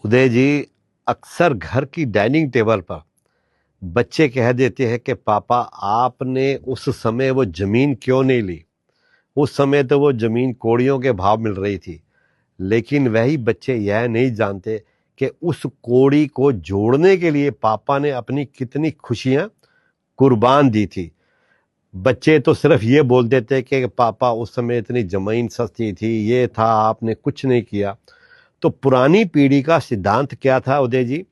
उदय जी, अक्सर घर की डाइनिंग टेबल पर बच्चे कह देते हैं कि पापा आपने उस समय वो जमीन क्यों नहीं ली। उस समय तो वो जमीन कौड़ियों के भाव मिल रही थी। लेकिन वही बच्चे यह नहीं जानते कि उस कौड़ी को जोड़ने के लिए पापा ने अपनी कितनी खुशियां कुर्बान दी थी। बच्चे तो सिर्फ ये बोल देते कि पापा उस समय इतनी जमीन सस्ती थी, ये था, आपने कुछ नहीं किया। तो पुरानी पीढ़ी का सिद्धांत क्या था उदय जी?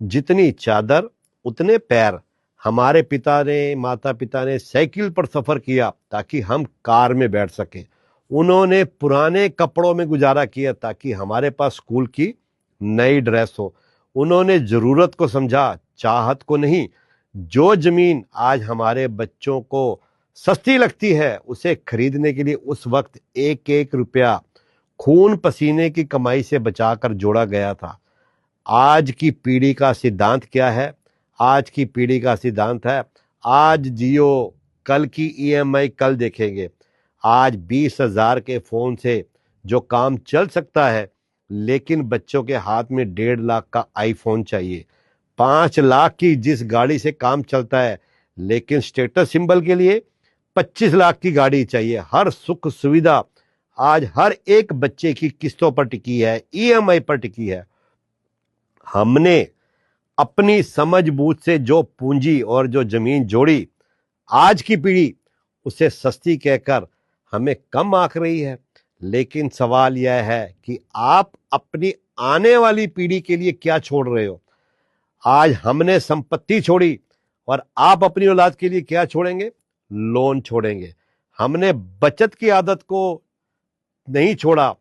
जितनी चादर उतने पैर। हमारे पिता ने, माता पिता ने साइकिल पर सफर किया ताकि हम कार में बैठ सकें। उन्होंने पुराने कपड़ों में गुजारा किया ताकि हमारे पास स्कूल की नई ड्रेस हो। उन्होंने जरूरत को समझा, चाहत को नहीं। जो जमीन आज हमारे बच्चों को सस्ती लगती है, उसे खरीदने के लिए उस वक्त एक एक रुपया खून पसीने की कमाई से बचाकर जोड़ा गया था। आज की पीढ़ी का सिद्धांत क्या है? आज की पीढ़ी का सिद्धांत है, आज जियो, कल की ईएमआई कल देखेंगे। आज 20,000 के फोन से जो काम चल सकता है, लेकिन बच्चों के हाथ में 1.5 लाख का आईफोन चाहिए। 5 लाख की जिस गाड़ी से काम चलता है, लेकिन स्टेटस सिंबल के लिए 25 लाख की गाड़ी चाहिए। हर सुख सुविधा आज हर एक बच्चे की किस्तों पर टिकी है, ईएमआई पर टिकी है। हमने अपनी समझ बूझ से जो पूंजी और जो जमीन जोड़ी, आज की पीढ़ी उसे सस्ती कहकर हमें कम आंक रही है। लेकिन सवाल यह है कि आप अपनी आने वाली पीढ़ी के लिए क्या छोड़ रहे हो? आज हमने संपत्ति छोड़ी और आप अपनी औलाद के लिए क्या छोड़ेंगे? लोन छोड़ेंगे। हमने बचत की आदत को नहीं छोड़ा,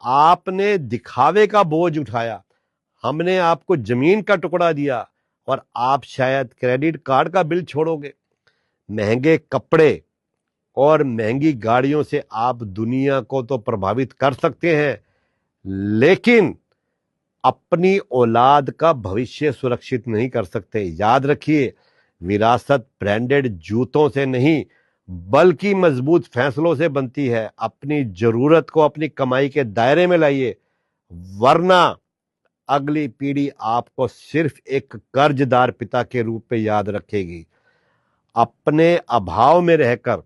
आपने दिखावे का बोझ उठाया। हमने आपको जमीन का टुकड़ा दिया और आप शायद क्रेडिट कार्ड का बिल छोड़ोगे। महंगे कपड़े और महंगी गाड़ियों से आप दुनिया को तो प्रभावित कर सकते हैं, लेकिन अपनी औलाद का भविष्य सुरक्षित नहीं कर सकते। याद रखिए, विरासत ब्रांडेड जूतों से नहीं बल्कि मजबूत फैसलों से बनती है। अपनी जरूरत को अपनी कमाई के दायरे में लाइए, वरना अगली पीढ़ी आपको सिर्फ एक कर्जदार पिता के रूप में याद रखेगी। अपने अभाव में रहकर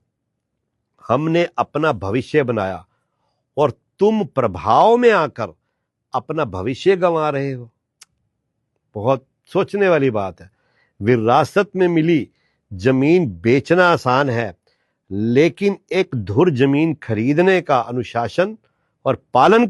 हमने अपना भविष्य बनाया और तुम प्रभाव में आकर अपना भविष्य गंवा रहे हो। बहुत सोचने वाली बात है। विरासत में मिली जमीन बेचना आसान है, लेकिन एक धुर जमीन खरीदने का अनुशासन और पालन